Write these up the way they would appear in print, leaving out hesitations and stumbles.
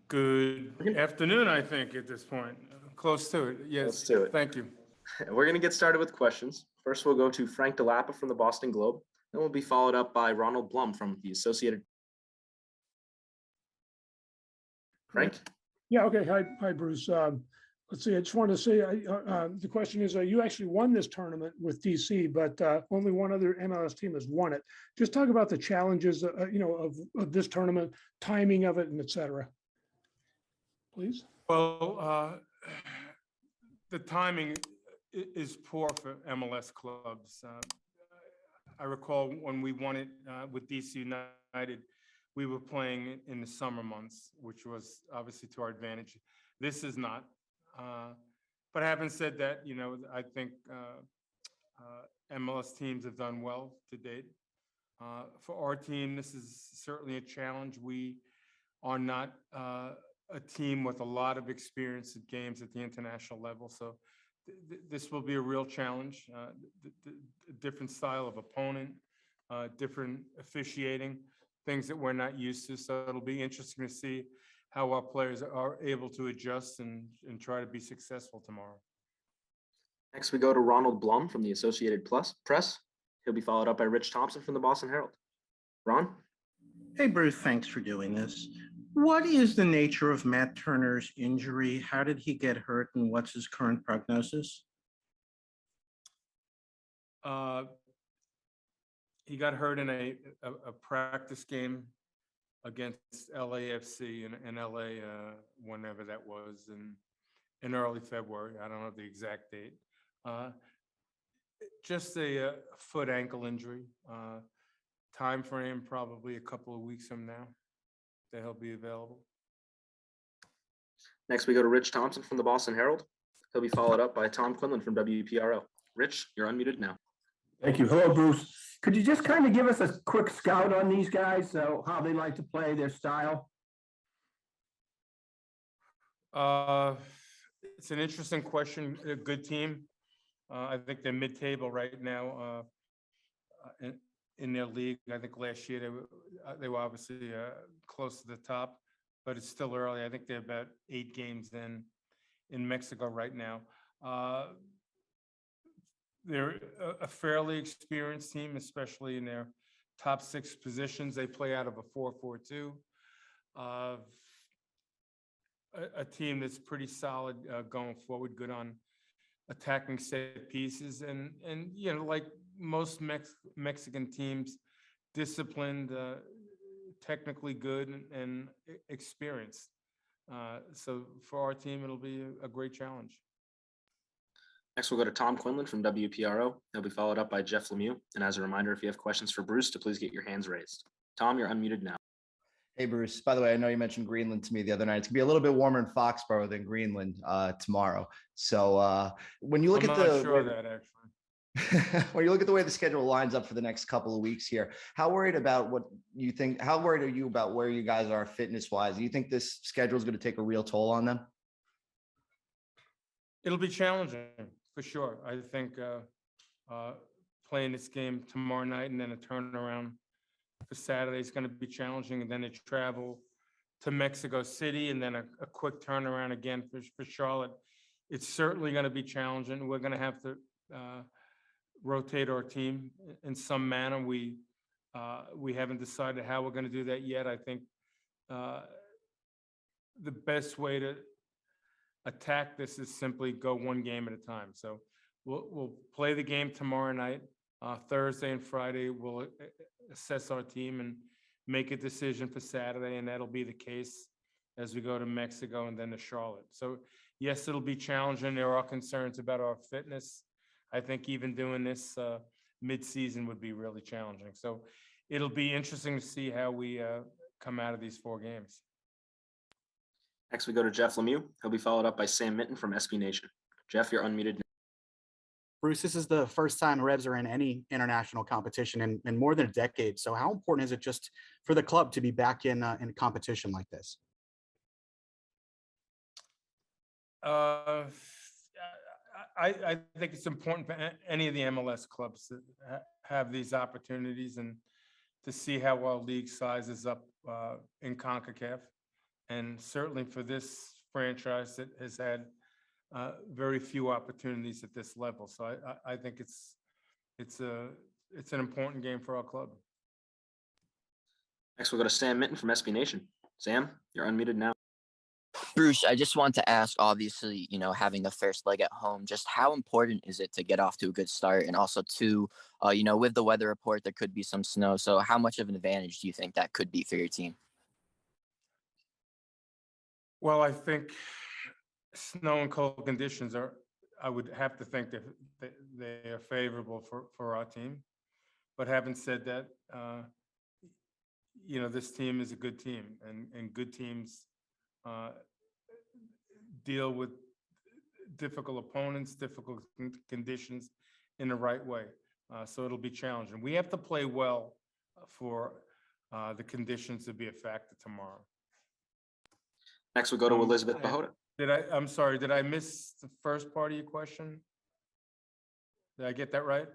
Good afternoon, I think, at this point. Close to it. Yes. Let's do it. Thank you. We're going to get started with questions. First, we'll go to Frank DeLappa from the Boston Globe. Then we'll be followed up by Ronald Blum from the Associated. Frank? Yeah, okay. Hi, Bruce. Let's see, I just wanted to say, the question is, you actually won this tournament with DC, but only one other MLS team has won it. Just talk about the challenges, of this tournament, timing of it, and et cetera. Please. Well, the timing is poor for MLS clubs. I recall when we won it with DC United, we were playing in the summer months, which was obviously to our advantage. This is not. But having said that, I think MLS teams have done well to date. For our team, this is certainly a challenge. We are not a team with a lot of experience at games at the international level. So this will be a real challenge, a different style of opponent, different officiating, things that we're not used to. So it'll be interesting to see how our players are able to adjust and try to be successful tomorrow. Next, we go to Ronald Blum from the Associated Press. He'll be followed up by Rich Thompson from the Boston Herald. Ron? Hey, Bruce, thanks for doing this. What is the nature of Matt Turner's injury? How did he get hurt, and what's his current prognosis? He got hurt in a practice game against LAFC in LA, whenever that was, in early February. I don't know the exact date. Just a foot ankle injury. Time frame probably a couple of weeks from now that he'll be available. Next, we go to Rich Thompson from the Boston Herald. He'll be followed up by Tom Quinlan from WPRO. Rich, you're unmuted now. Thank you. Hello, Bruce. Could you just kind of give us a quick scout on these guys, so how they like to play, their style? It's an interesting question. A good team. I think they're mid-table right now in their league. I think last year they were obviously close to the top, but it's still early. I think they're about 8 games in Mexico right now. They're a fairly experienced team, especially in their top 6 positions. They play out of a 4-4-2. A team that's pretty solid going forward, good on attacking set pieces, and like most Mexican teams, disciplined, technically good, and experienced. So for our team, it'll be a great challenge. Next, we'll go to Tom Quinlan from WPRO. He'll be followed up by Jeff Lemieux. And as a reminder, if you have questions for Bruce, to please get your hands raised. Tom, you're unmuted now. Hey, Bruce. By the way, I know you mentioned Greenland to me the other night. It's gonna be a little bit warmer in Foxborough than Greenland tomorrow. So when you look I'm at not sure that actually. when you look at the way the schedule lines up for the next couple of weeks here, how worried about what you think? How worried are you about where you guys are fitness-wise? Do you think this schedule is going to take a real toll on them? It'll be challenging for sure. I think playing this game tomorrow night and then a turnaround for Saturday is going to be challenging, and then a travel to Mexico City and then a quick turnaround again for Charlotte. It's certainly going to be challenging. We're going to have to rotate our team in some manner. We haven't decided how we're going to do that yet. I think the best way to attack this is simply go one game at a time. So we'll play the game tomorrow night. Thursday and Friday, we'll assess our team and make a decision for Saturday, and that'll be the case as we go to Mexico and then to Charlotte. So yes, it'll be challenging. There are concerns about our fitness. I think even doing this mid-season would be really challenging. So it'll be interesting to see how we come out of these 4 games. Next, we go to Jeff Lemieux. He'll be followed up by Sam Mitten from SB Nation. Jeff, you're unmuted now. Bruce, this is the first time Revs are in any international competition in more than a decade. So how important is it just for the club to be back in competition like this? I think it's important for any of the MLS clubs to have these opportunities and to see how our league sizes up in CONCACAF. And certainly for this franchise that has had very few opportunities at this level. So I think it's an important game for our club. Next, we'll go to Sam Minton from SB Nation. Sam, you're unmuted now. Bruce, I just want to ask, obviously, having the first leg at home, just how important is it to get off to a good start? And also to, with the weather report, there could be some snow. So how much of an advantage do you think that could be for your team? Well, I think snow and cold conditions I would have to think that they are favorable for our team. But having said that, this team is a good team, and good teams deal with difficult opponents, difficult conditions in the right way. So it'll be challenging. We have to play well for the conditions to be a factor tomorrow. Next, we'll go to Elizabeth Pajota. I'm sorry, did I miss the first part of your question? Did I get that right?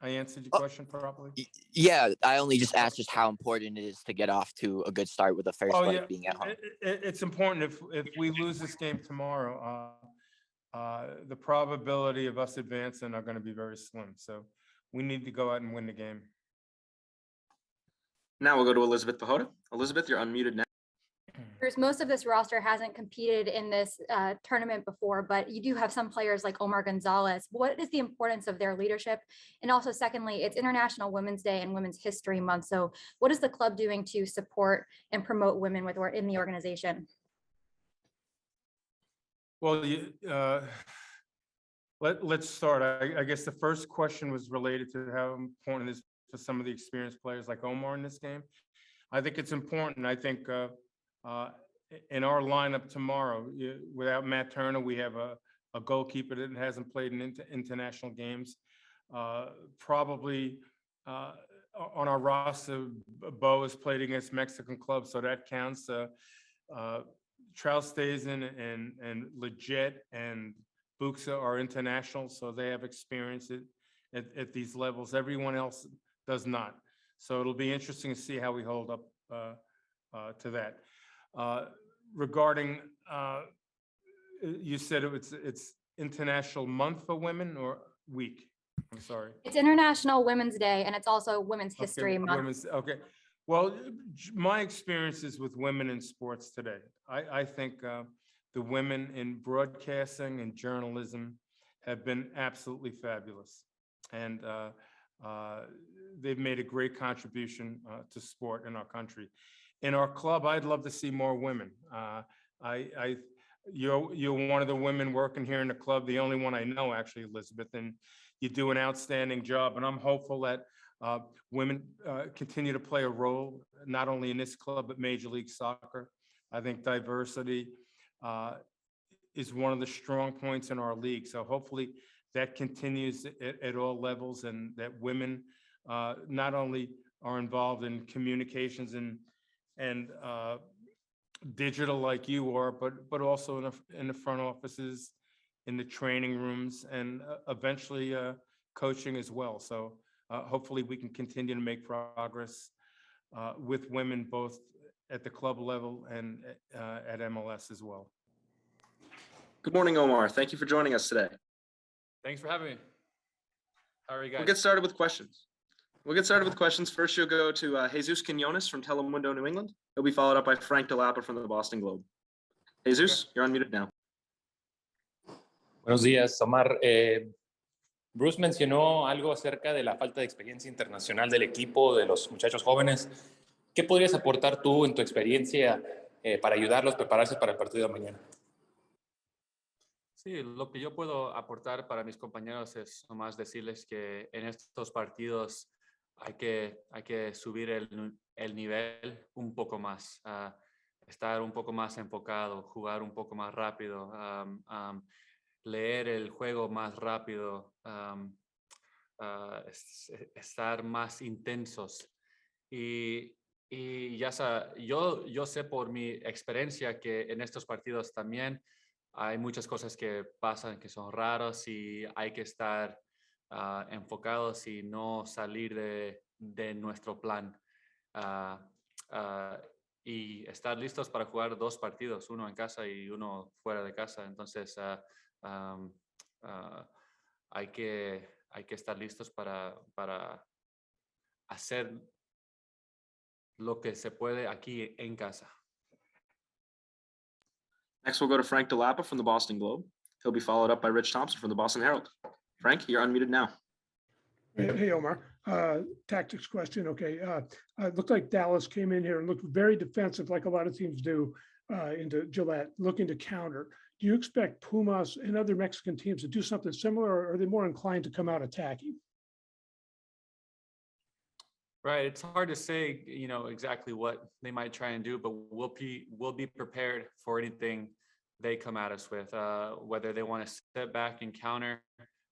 I answered your question properly? Yeah, I only just asked just how important it is to get off to a good start with the first leg being at home. It's important. If we lose this game tomorrow, the probability of us advancing are going to be very slim. So we need to go out and win the game. Now we'll go to Elizabeth Pajota. Elizabeth, you're unmuted now. Most of this roster hasn't competed in this tournament before, but you do have some players like Omar Gonzalez. What is the importance of their leadership? And also, secondly, it's International Women's Day and Women's History Month. So what is the club doing to support and promote women in the organization? Well, let's start. I guess the first question was related to how important it is for some of the experienced players like Omar in this game. I think it's important. I think in our lineup tomorrow, without Matt Turner, we have a goalkeeper that hasn't played in international games. Probably on our roster, Bo has played against Mexican clubs, so that counts. Troutstazen and Legit and Buxa are international, so they have experience at these levels. Everyone else does not. So it'll be interesting to see how we hold up to that. Regarding, you said it's International Month for Women or week? I'm sorry. It's International Women's Day, and it's also Women's History Month. Okay. Well, my experiences with women in sports today, I think the women in broadcasting and journalism have been absolutely fabulous. And they've made a great contribution to sport in our country. In our club, I'd love to see more women. You're one of the women working here in the club, the only one I know, actually, Elizabeth, and you do an outstanding job. And I'm hopeful that women continue to play a role, not only in this club, but Major League Soccer. I think diversity is one of the strong points in our league. So hopefully that continues at all levels, and that women not only are involved in communications and digital like you are, but also in the front offices, in the training rooms, and eventually coaching as well. So hopefully we can continue to make progress with women, both at the club level and at MLS as well. Good morning, Omar. Thank you for joining us today. Thanks for having me. How are you guys? We'll get started with questions. First, you'll go to Jesus Quinones from Telemundo, New England. He'll be followed up by Frank DeLappa from the Boston Globe. Jesus, you're unmuted now. Buenos días, Omar. Bruce mencionó algo acerca de la falta de experiencia internacional del equipo, de los muchachos jóvenes. ¿Qué podrías aportar tú en tu experiencia para ayudarlos a prepararse para el partido de mañana? Sí, lo que yo puedo aportar para mis compañeros es nomás decirles que en estos partidos hay que subir el nivel un poco más, estar un poco más enfocado, jugar un poco más rápido, leer el juego más rápido, estar más intensos. Y ya yo sé por mi experiencia que en estos partidos también hay muchas cosas que pasan que son raras y hay que estar enfocados y no salir de nuestro plan. y estar listos para jugar dos partidos, uno en casa y uno fuera de casa. Entonces, hay que estar listos para hacer lo que se puede aquí en casa. Next, we'll go to Frank DeLappa from the Boston Globe. He'll be followed up by Rich Thompson from the Boston Herald. Frank, you're unmuted now. Hey, Omar, tactics question. Okay. It looked like Dallas came in here and looked very defensive, like a lot of teams do into Gillette, looking to counter. Do you expect Pumas and other Mexican teams to do something similar, or are they more inclined to come out attacking? Right. It's hard to say, exactly what they might try and do, but we'll be prepared for anything they come at us with, whether they want to step back and counter.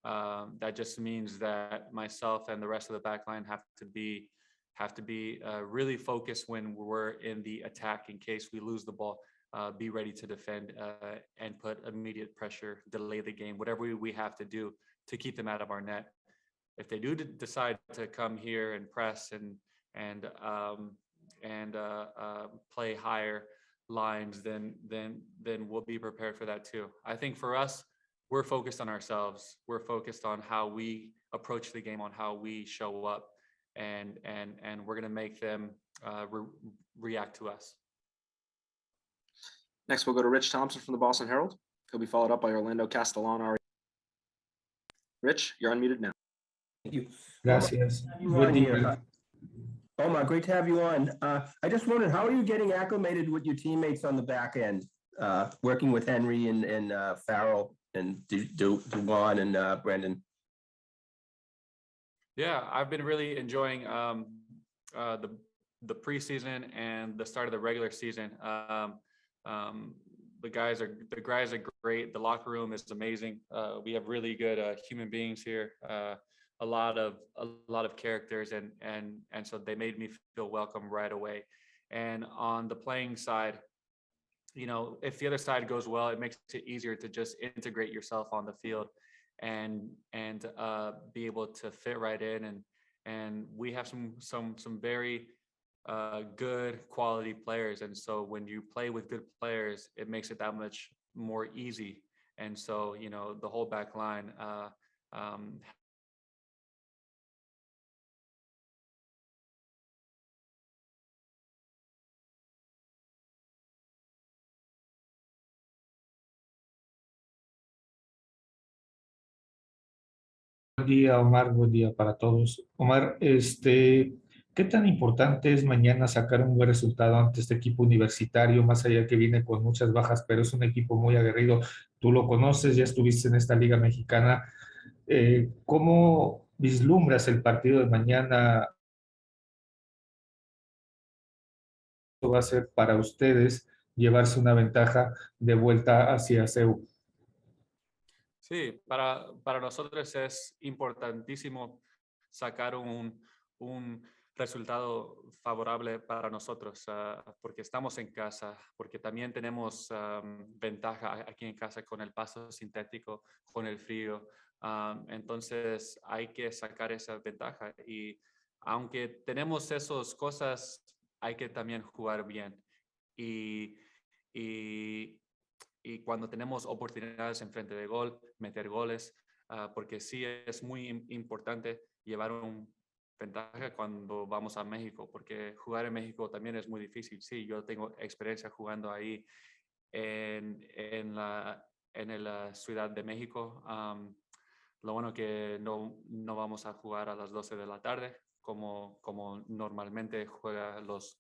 That just means that myself and the rest of the back line have to be really focused when we're in the attack in case we lose the ball. Be ready to defend and put immediate pressure, delay the game, whatever we have to do to keep them out of our net. If they do decide to come here and press and play higher lines, then we'll be prepared for that too. I think for us, we're focused on ourselves. We're focused on how we approach the game, on how we show up, and we're gonna make them react to us. Next, we'll go to Rich Thompson from the Boston Herald. He'll be followed up by Orlando Castellano. Rich, you're unmuted now. Thank you. Gracias. Omar, Omar, great to have you on. I just wondered, how are you getting acclimated with your teammates on the back end, working with Henry and Farrell and Duwan and Brendan? Yeah, I've been really enjoying the preseason and the start of the regular season. The guys are great. The locker room is amazing. We have really good human beings here. A lot of characters, and so they made me feel welcome right away. And on the playing side, if the other side goes well, it makes it easier to just integrate yourself on the field and be able to fit right in. And we have some very good quality players, and so when you play with good players, it makes it that much more easy. And so the whole back line Buen día, Omar, buen día para todos. Omar, ¿qué tan importante es mañana sacar un buen resultado ante este equipo universitario, más allá que viene con muchas bajas, pero es un equipo muy aguerrido? Tú lo conoces, ya estuviste en esta Liga Mexicana. ¿Cómo vislumbras el partido de mañana? Va a ser para ustedes llevarse una ventaja de vuelta hacia CEU. Sí, para nosotros es importantísimo sacar un resultado favorable para nosotros, porque estamos en casa, porque también tenemos ventaja aquí en casa con el pasto sintético, con el frío. Entonces hay que sacar esa ventaja, y aunque tenemos esas cosas, hay que también jugar bien. Y cuando tenemos oportunidades en frente de gol, meter goles, porque sí es muy importante llevar una ventaja cuando vamos a México, porque jugar en México también es muy difícil. Sí, yo tengo experiencia jugando ahí en la Ciudad de México. Lo bueno que no vamos a jugar a las 12 de la tarde, como normalmente juegan los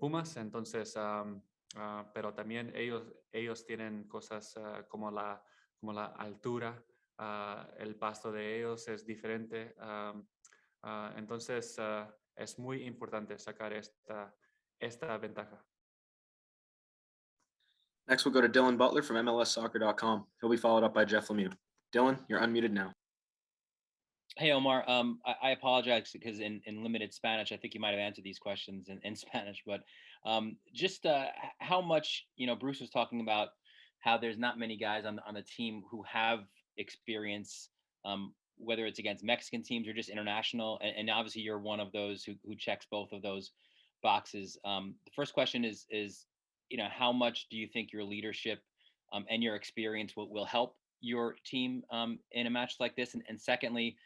Pumas. Entonces, pero también ellos tienen cosas como la altura, el pasto de ellos es diferente. Entonces es muy importante sacar esta ventaja. Next, we'll go to Dylan Butler from MLSsoccer.com. He'll be followed up by Jeff Lemieux. Dylan, you're unmuted now. Hey, Omar, I apologize because in limited Spanish, I think you might have answered these questions in Spanish, but just how much, Bruce was talking about how there's not many guys on the team who have experience, whether it's against Mexican teams or just international. And obviously you're one of those who checks both of those boxes. The first question is, how much do you think your leadership and your experience will help your team in a match like this? And secondly,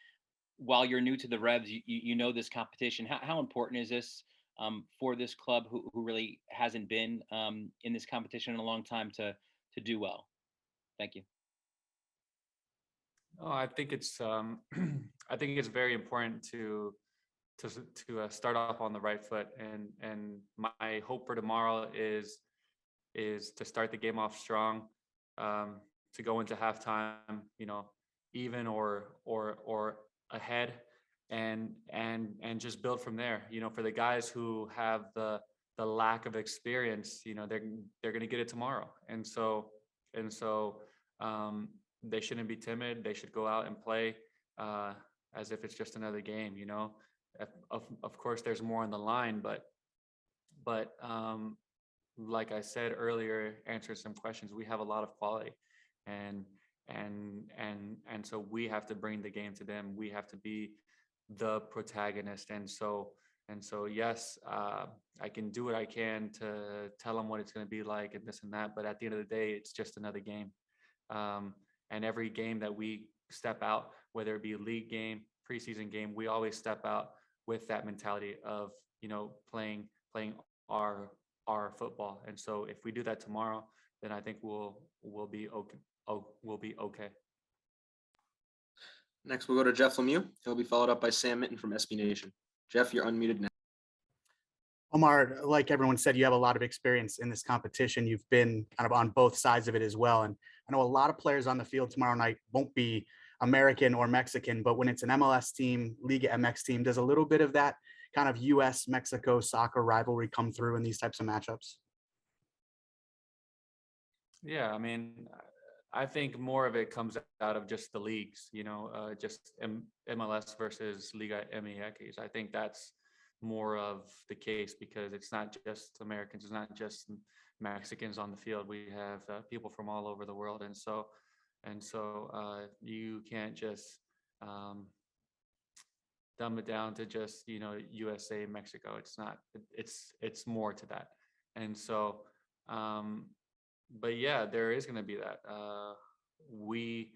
while you're new to the Revs, you know this competition. How important is this for this club who really hasn't been in this competition in a long time to do well? Thank you. Oh, I think it's I think it's very important to start off on the right foot, and my hope for tomorrow is to start the game off strong, to go into halftime, even or ahead, and just build from there. For the guys who have the lack of experience, they're going to get it tomorrow, and so they shouldn't be timid. They should go out and play as if it's just another game. Of course, there's more on the line, but like I said earlier, answering some questions, we have a lot of quality, and so we have to bring the game to them. We have to be the protagonist, and so yes, I can do what I can to tell them what it's going to be like and this and that, but at the end of the day, it's just another game. And every game that we step out, whether it be a league game, preseason game, we always step out with that mentality of playing our football. And so if we do that tomorrow, then I think we'll be okay. We'll be okay. Next, we'll go to Jeff Lemieux. He'll be followed up by Sam Mitten from SB Nation. Jeff, you're unmuted now. Omar, like everyone said, you have a lot of experience in this competition. You've been kind of on both sides of it as well. And I know a lot of players on the field tomorrow night won't be American or Mexican, but when it's an MLS team, Liga MX team, does a little bit of that kind of US-Mexico soccer rivalry come through in these types of matchups? Yeah, I mean, I think more of it comes out of just the leagues, just MLS versus Liga MX. I think that's more of the case because it's not just Americans, it's not just Mexicans on the field. We have people from all over the world, and so you can't just dumb it down to just USA, Mexico. It's not. It's more to that, and so. But yeah, there is going to be that. We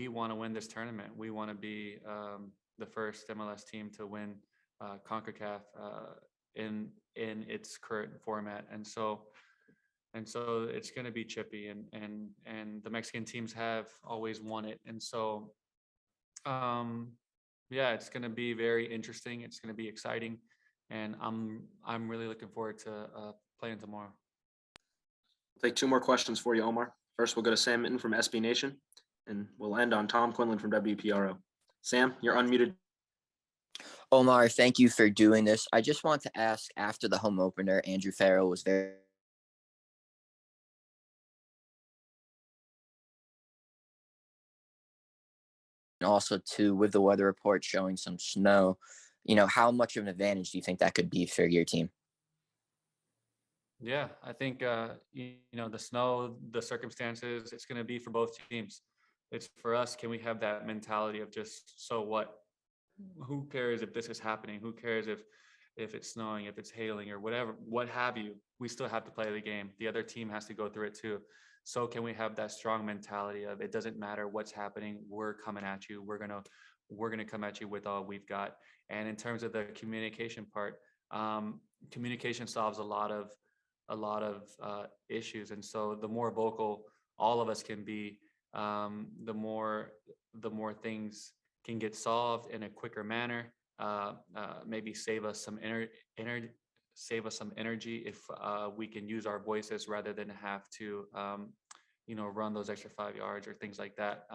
want to win this tournament. We want to be the first MLS team to win CONCACAF in its current format, and so it's going to be chippy, and the Mexican teams have always won it, and so yeah, it's going to be very interesting. It's going to be exciting, and I'm really looking forward to playing tomorrow. Take two more questions for you, Omar. First, we'll go to Sam Mitten from SB Nation, and we'll end on Tom Quinlan from WPRO. Sam, you're unmuted. Omar, thank you for doing this. I just want to ask, after the home opener, Andrew Farrell was very and also too, with the weather report showing some snow, how much of an advantage do you think that could be for your team? Yeah, I think, the snow, the circumstances, it's going to be for both teams. It's for us. Can we have that mentality of just, so what? Who cares if this is happening? Who cares if it's snowing, if it's hailing or whatever, what have you? We still have to play the game. The other team has to go through it too. So can we have that strong mentality of it doesn't matter what's happening. We're coming at you. We're going to come at you with all we've got. And in terms of the communication part, communication solves a lot of issues, and so the more vocal all of us can be, the more things can get solved in a quicker manner. Maybe save us some energy if we can use our voices rather than have to run those extra 5 yards or things like that.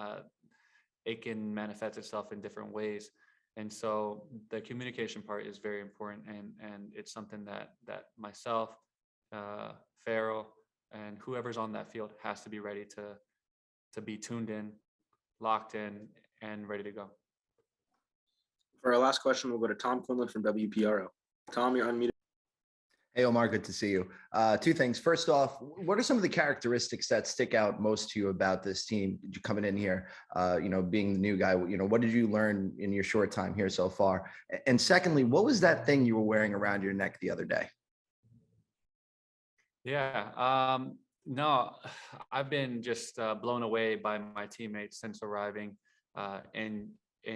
It can manifest itself in different ways, and so the communication part is very important, and it's something that myself, Farrell, and whoever's on that field has to be ready to be tuned in, locked in, and ready to go. For our last question, we'll go to Tom Quinlan from WPRO. Tom, you're unmuted. Hey, Omar, good to see you. Two things. First off, what are some of the characteristics that stick out most to you about this team coming in here, being the new guy? What did you learn in your short time here so far? And secondly, what was that thing you were wearing around your neck the other day? Yeah, no, I've been just blown away by my teammates since arriving in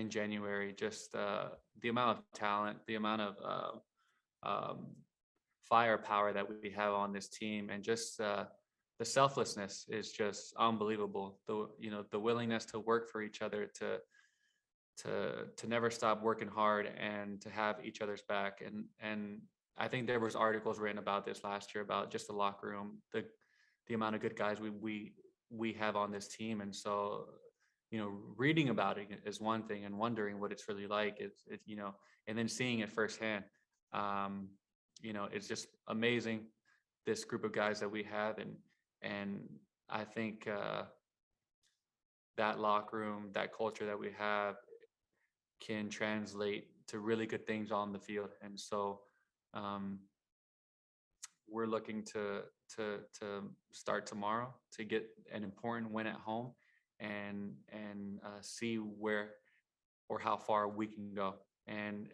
January. Just the amount of talent, the amount of firepower that we have on this team, and just the selflessness is just unbelievable. The willingness to work for each other, to never stop working hard, and to have each other's back. And I think there was articles written about this last year about just the locker room, the amount of good guys we have on this team. And so, reading about it is one thing, and wondering what it's really like, and then seeing it firsthand. It's just amazing, this group of guys that we have, and I think that locker room, that culture that we have, can translate to really good things on the field. And so we're looking to start tomorrow to get an important win at home, and see where or how far we can go. And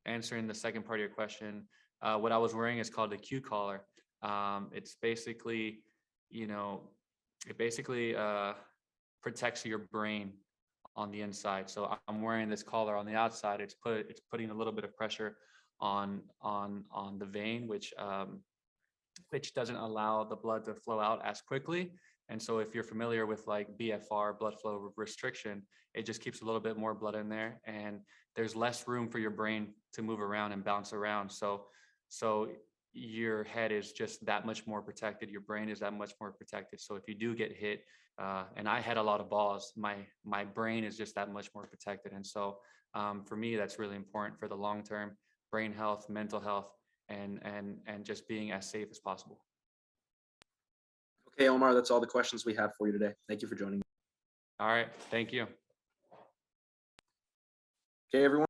answering the second part of your question, what I was wearing is called the Q collar. It's basically, protects your brain on the inside. So I'm wearing this collar on the outside. It's putting a little bit of pressure on the vein, which doesn't allow the blood to flow out as quickly. And so if you're familiar with like BFR, blood flow restriction, it just keeps a little bit more blood in there, and there's less room for your brain to move around and bounce around. So your head is just that much more protected. Your brain is that much more protected. So if you do get hit, and I had a lot of balls, my brain is just that much more protected. And so for me, that's really important for the long-term brain health, mental health, and just being as safe as possible. Okay, Omar, that's all the questions we have for you today. Thank you for joining. All right, thank you. Okay, everyone.